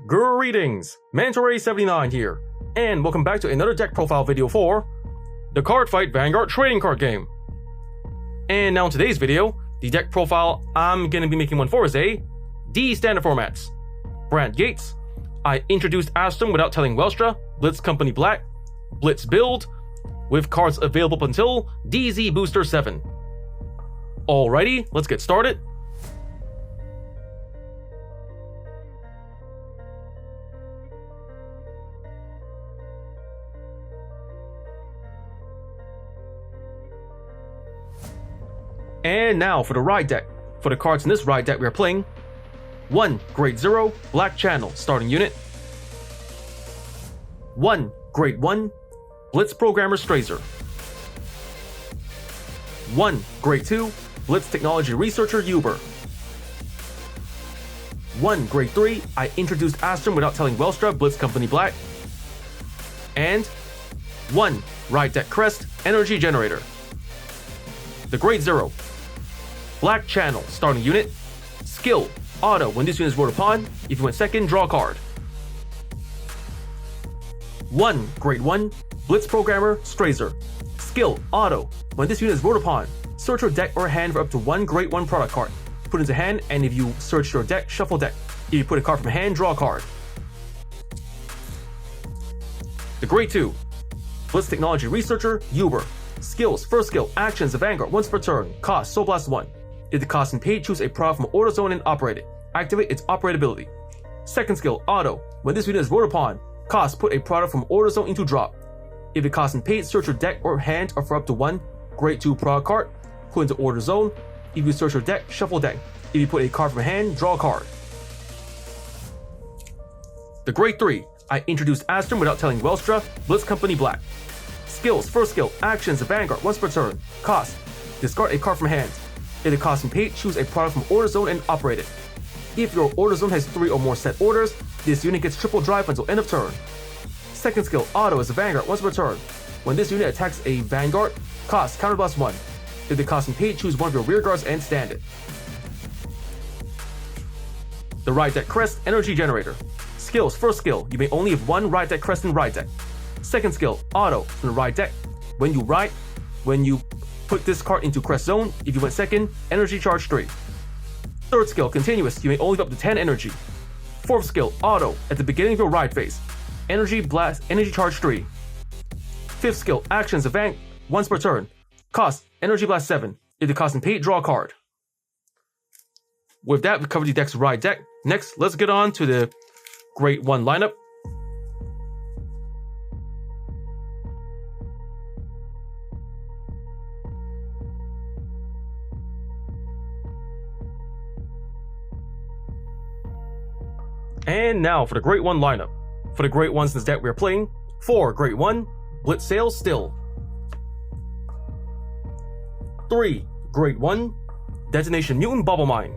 Greetings, Mentor79 here, and welcome back to another deck profile video for the Cardfight Vanguard trading card game. And now in today's video, the deck profile I'm going to be making one for is a D standard formats. Brandt Gates, I introduced Asturm without telling Welstra, Blitz Company Black, Blitz build, with cards available up until DZ-BT07. Alrighty, let's get started. And now for the ride deck. For the cards in this ride deck, we are playing 1 Grade 0 Black Channel starting unit, 1 Grade 1 Blitz Programmer Strazer, 1 Grade 2 Blitz Technology Researcher Uber, 1 Grade 3 I introduced Asturm without telling Welstra, Blitz Company Black, and 1 Ride Deck Crest Energy Generator. The Grade 0 Black Channel starting unit, skill, auto, when this unit is rolled upon, if you went second, draw a card. 1 Grade 1 Blitz Programmer Strazer, skill, auto, when this unit is rolled upon, search your deck or hand for up to 1 Grade 1 product card. Put into hand, and if you search your deck, shuffle deck. If you put a card from hand, draw a card. The Grade 2 Blitz Technology Researcher Uber, skills, first skill, actions, the Vanguard, once per turn, cost, Soul Blast 1. If the cost and paid, choose a product from Order Zone and operate it. Activate its operability. Second skill, auto, when this unit is rolled upon, cost, put a product from Order Zone into drop. If the cost and paid, search your deck or hand or for up to 1 Grade 2 product card, put into Order Zone. If you search your deck, shuffle deck. If you put a card from hand, draw a card. The Grade 3 I introduced Asturm without telling Welstra, Blitz Company Black. Skills, first skill, actions, the Vanguard, once per turn, cost, discard a card from hand. If the cost and paid, choose a product from Order Zone and operate it. If your Order Zone has 3 or more set orders, this unit gets triple drive until end of turn. Second skill, auto, is the Vanguard, once per turn. When this unit attacks a Vanguard, cost, counterblast 1. If the cost and paid, choose one of your rear guards and stand it. The Ride Deck Crest Energy Generator. Skills, first skill, you may only have 1 Ride Deck Crest in Ride Deck. Second skill, auto, from the ride deck. When you put this card into Crest Zone, if you went second, energy charge 3. Third skill, continuous, you may only have up to 10 energy. Fourth skill, auto, at the beginning of your ride phase. Energy charge 3. Fifth skill, actions, event, once per turn. Cost, energy blast 7. If the cost and paid, draw a card. With that, we covered the deck's ride deck. Next, let's get on to the Grade 1 lineup. And now for the Grade 1 lineup. For the Grade 1s in this deck, we are playing 4 Grade 1 Blitz Sails Still, 3 Grade 1 Detonation Mutant Bubble Mine,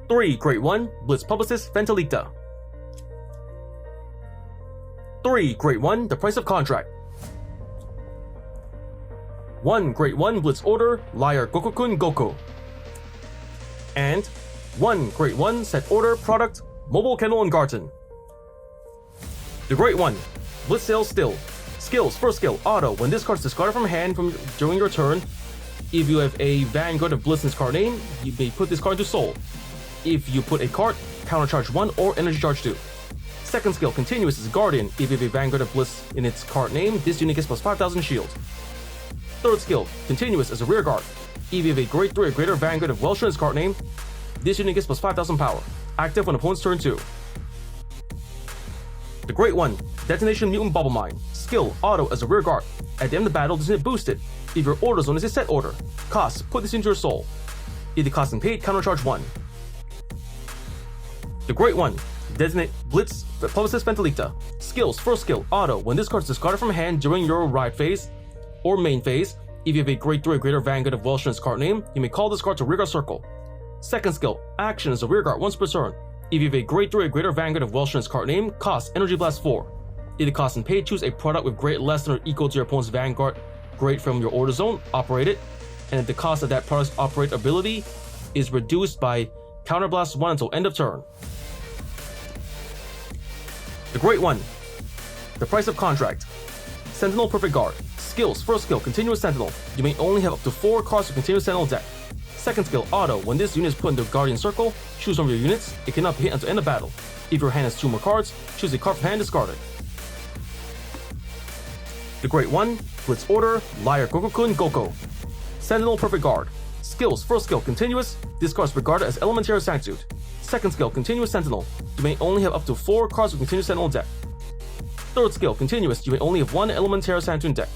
3 Grade 1 Blitz Publicist Ventilita, 3 Grade 1 The Price of Contract, 1 Grade 1 Blitz Order Liar Gokokun Goku, and 1 Grade 1 Set Order Product Mobile Kennel and Garden. The Grade 1 Blitz Sails Still. Skills, first skill, auto, when this card is discarded from hand during your turn, if you have a Vanguard of Blitz in its card name, you may put this card into Soul. If you put a card, counter charge 1 or energy charge 2. Second skill, continuous, is Guardian. If you have a Vanguard of Blitz in its card name, this unit gets plus 5,000 shield. Third skill, continuous, as a rear guard. If you have a Grade 3 or greater Vanguard of Welstra in its card name, this unit gets plus 5,000 power. Active on opponent's turn 2. The Grade 1 Detonation Mutant Bubble Mine. Skill, auto, as a rear guard. At the end of the battle, this unit boosted. If your Order Zone is a set order, cost, put this into your Soul. If the cost and paid, countercharge 1. The Grade 1 Designate Blitz Publicist Ventilita. Skills, first skill, auto, when this card is discarded from hand during your ride phase or main phase, if you have a Grade 3 or greater Vanguard of Welstra in its card name, you may call this card to rear guard circle. Second skill, action, is a rear guard once per turn. If you have a Grade 3 or greater Vanguard of Welstra in its card name, cost, energy blast 4. If the cost and paid, choose a product with grade less than or equal to your opponent's Vanguard grade from your Order Zone, operate it, and if the cost of that product's operate ability is reduced by Counterblast 1 until end of turn. The Great One. The Price of Contract. Sentinel Perfect Guard. Skills. First skill, Continuous Sentinel. You may only have up to 4 cards of Continuous Sentinel deck. Second skill, Auto. When this unit is put into Guardian Circle, choose one of your units. It cannot be hit until end of battle. If your hand has 2 more cards, choose a card from hand, discard it. The Great One. Blitz Order. Liar Gokokun Goko. Sentinel Perfect Guard. Skills. First skill, Continuous. This card is regarded as Elementary Sanctude. Second skill, Continuous Sentinel. You may only have up to 4 cards with Continuous Sentinel deck. Third skill, Continuous. You may only have 1 Elementary Sanctude deck.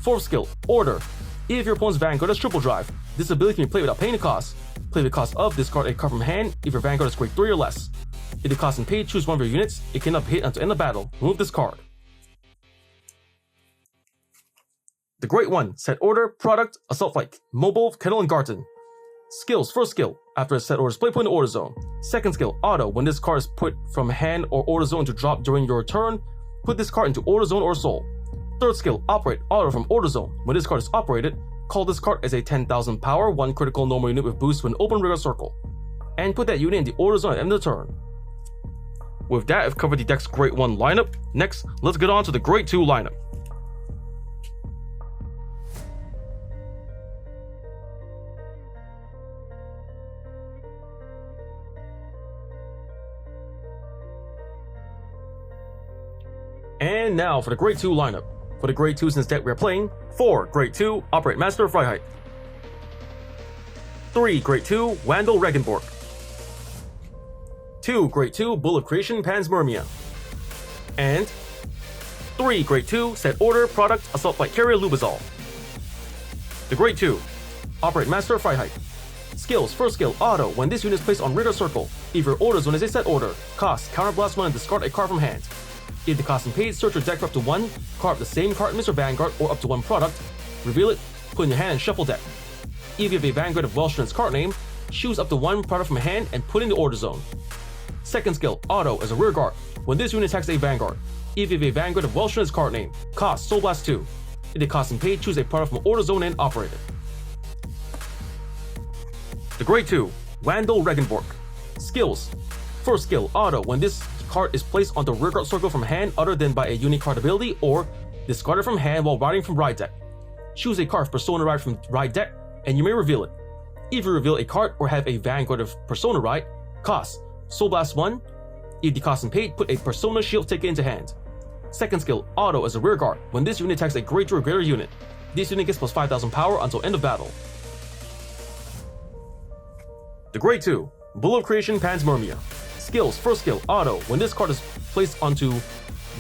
Fourth skill, Order. If your opponent's Vanguard has Triple Drive, this ability can be played without paying the cost. Play the cost of, discard a card from hand if your Vanguard is grade 3 or less. If the cost and paid, choose one of your units. It cannot be hit until end of battle. Remove this card. The Great One. Set Order. Product. Assault Flight. Mobile. Kettle and Garden. Skills. First skill. After a set order is played, put in the order zone. Second skill. Auto. When this card is put from hand or order zone to drop during your turn, put this card into order zone or soul. Third skill. Operate. Auto from order zone. When this card is operated, call this card as a 10,000 power, 1 critical normal unit with boost to an open rigor circle. And put that unit in the order zone at the end of the turn. With that, I've covered the deck's Great One lineup. Next, let's get on to the Great 2 lineup. And now for the Grade 2 lineup. For the Grade 2s in this deck we are playing, 4 Grade 2 Operate Master of Freiheit, 3 Grade 2 Wandel Regenborg, 2 Grade 2 Bull of Creation Panspermia, and 3 Grade 2 Set Order Product Assault Flight Carrier Lubazol. The Grade 2 Operate Master of Freiheit. Skills. First skill, Auto. When this unit is placed on Rigor Circle, if your order zone is a set order, cost Counterblast 1 and discard a card from hand. If the cost and paid, search your deck for up to 1 card of the same card in Mr. Vanguard or up to 1 product, reveal it, put in your hand and shuffle deck. If you have a Vanguard of Welstra in its card name, choose up to 1 product from hand and put in the order zone. Second skill, Auto as a rear guard. When this unit attacks a Vanguard, if you have a Vanguard of Welstra in its card name, cost Soul Blast 2. If the cost and paid, choose a product from order zone and operate it. The Grade 2 Wandel Regenborg. Skills. First skill, Auto. When this card is placed on the rear guard circle from hand other than by a unique card ability, or discarded from hand while riding from ride deck. Choose a card Persona Ride from ride deck, and you may reveal it. If you reveal a card or have a Vanguard of Persona Ride, cost Soul Blast 1. If the cost and paid, put a Persona Shield ticket into hand. Second skill, Auto as a rear guard. When this unit attacks a grade 2 or greater unit, this unit gets plus 5,000 power until end of battle. The Grade 2 Bull of Creation Panspermia. Skills. First skill, Auto. When this card is placed onto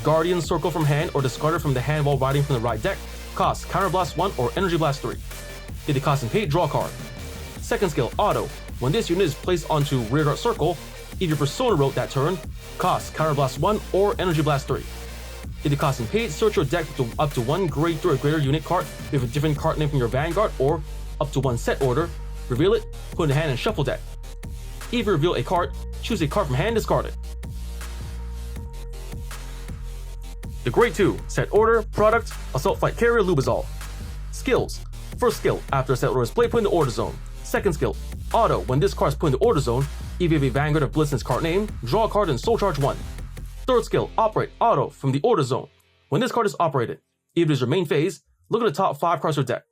Guardian Circle from hand or discarded from the hand while riding from the right deck, cost Counterblast 1 or Energy Blast 3. If the cost and paid, draw a card. Second skill, Auto. When this unit is placed onto Rearguard Circle, if your Persona wrote that turn, cost Counterblast 1 or Energy Blast 3. If the cost and paid, search your deck to up to 1 grade 3 or greater unit card with a different card name from your Vanguard or up to 1 set order, reveal it, put in the hand and shuffle deck. If you reveal a card, choose a card from hand, discard it. The Grade 2 Set Order Product Assault Flight Carrier Lubazol. Skills. First skill, after a set order is played, put in the order zone. Second skill, Auto. When this card is put in the order zone, if you have a Vanguard of Blitz in its card name, draw a card and Soul Charge 1. Third skill, Operate Auto from the order zone. When this card is operated, if it is your main phase, look at the top 5 cards of your deck.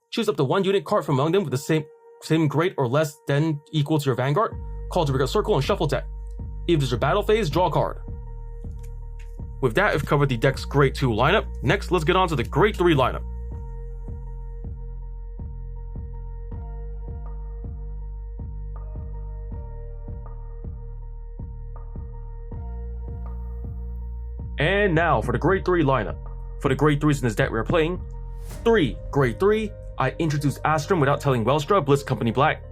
Choose up to 1 unit card from among them with the same grade or less than equal to your Vanguard, call to Rearguard Circle and shuffle deck. If it is your battle phase, draw a card. With that, I've covered the deck's Grade 2 lineup. Next, let's get on to the Grade 3 lineup. And now for the Grade 3 lineup. For the Grade 3s in this deck we are playing, 3 Grade 3, I introduced Asturm without telling Welstra, Blitz Company Black,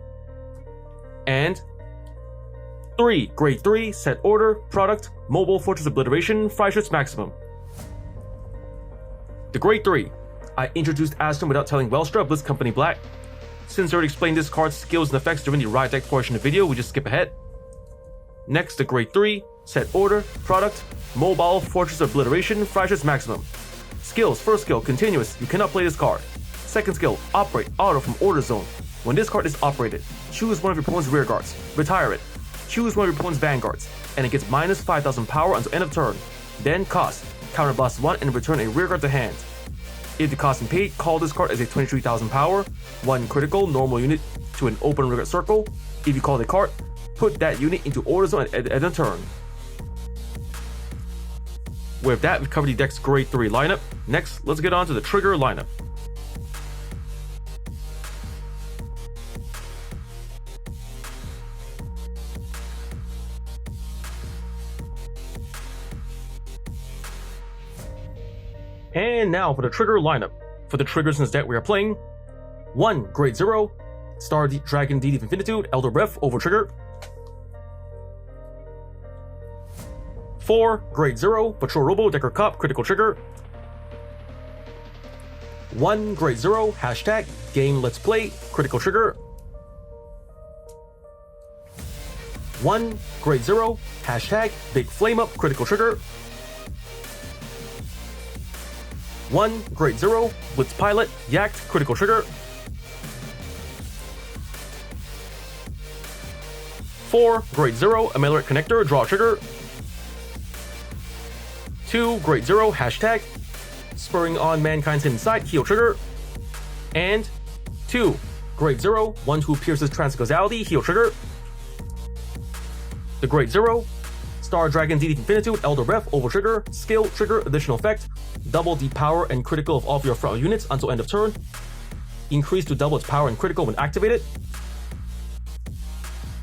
and 3 Grade 3 Set Order Product Mobile Fortress Obliteration Freischütz Maximum. The Grade 3, I introduced Asturm without telling Welstra, Blitz Company Black. Since I already explained this card's skills and effects during the ride deck portion of the video, we just skip ahead. Next, the Grade 3 Set Order Product Mobile Fortress Obliteration Freischütz Maximum. Skills. First skill, Continuous. You cannot play this card. Second skill, Operate Auto from order zone. When this card is operated, choose one of your opponent's rear guards, retire it, choose one of your opponent's vanguards, and it gets minus 5,000 power until end of turn. Then cost, counterblast 1 and return a rear guard to hand. If the cost and paid, call this card as a 23,000 power, 1 critical normal unit to an open rear guard circle. If you call the card, put that unit into order zone at end of turn. With that, we've covered the deck's grade 3 lineup. Next, let's get on to the trigger lineup. And now for the trigger lineup. For the triggers in this deck we are playing: 1. Grade 0, Star Dragon Deed of Infinitude, Elder Breath, over trigger. 4. Grade 0, Patrol Robo, Decker Cop, critical trigger. 1. Grade 0, hashtag, Game Let's Play, critical trigger. 1. Grade 0, hashtag, Big Flame Up, critical trigger. 1. Grade 0, Blitz Pilot, Yacht, critical trigger. 4. Grade 0, Ameliorated Connector, draw trigger. 2. Grade 0, hashtag, Spurring on Mankind's Hidden Side, heal trigger. And 2. Grade 0, One Who Pierces Transcausality, heal trigger. The Grade 0, Star Dragon Deed of Infinitude, Elder Breath, over trigger, skill, trigger, additional effect, double the power and critical of all of your front units until end of turn. Increase to double its power and critical when activated.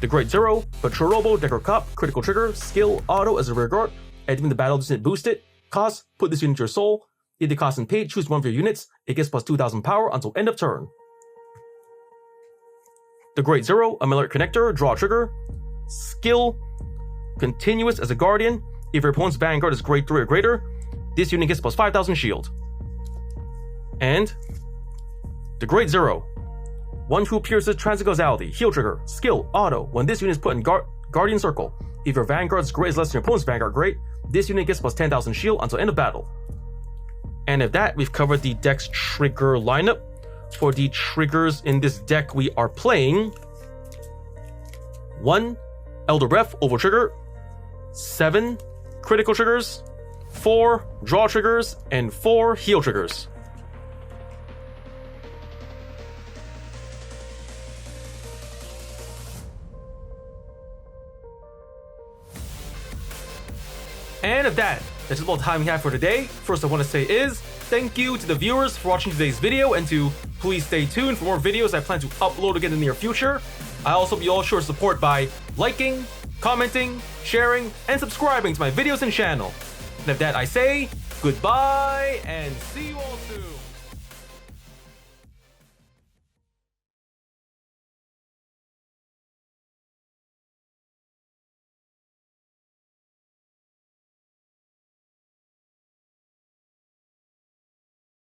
The Grade 0, Patrol Robo, Decker Cop, critical trigger, skill, auto as a rear guard, entering the battle unit boosted. Cost, put this unit into your soul. If the cost and paid, choose one of your units. It gets plus 2,000 power until end of turn. The Grade 0, Ameliorated Connector, draw trigger, skill, continuous as a guardian. If your opponent's vanguard is grade 3 or greater, this unit gets plus 5,000 shield. And the Grade 0, One Who Pierces Transcausality, heal trigger, skill, auto. When this unit is put in guardian circle, if your vanguard's grade is less than your opponent's vanguard grade, this unit gets plus 10,000 shield until end of battle. And with that, we've covered the deck's trigger lineup. For the triggers in this deck we are playing: 1. Elder Breath, over trigger. 7. Critical triggers. 4. Draw triggers. And 4. Heal triggers. And of that's about all the time we have for today. First I want to say is thank you to the viewers for watching today's video, and to please stay tuned for more videos I plan to upload again in the near future. I also hope you all show support by liking, commenting, sharing, and subscribing to my videos and channel. And of that I say goodbye and see you all soon.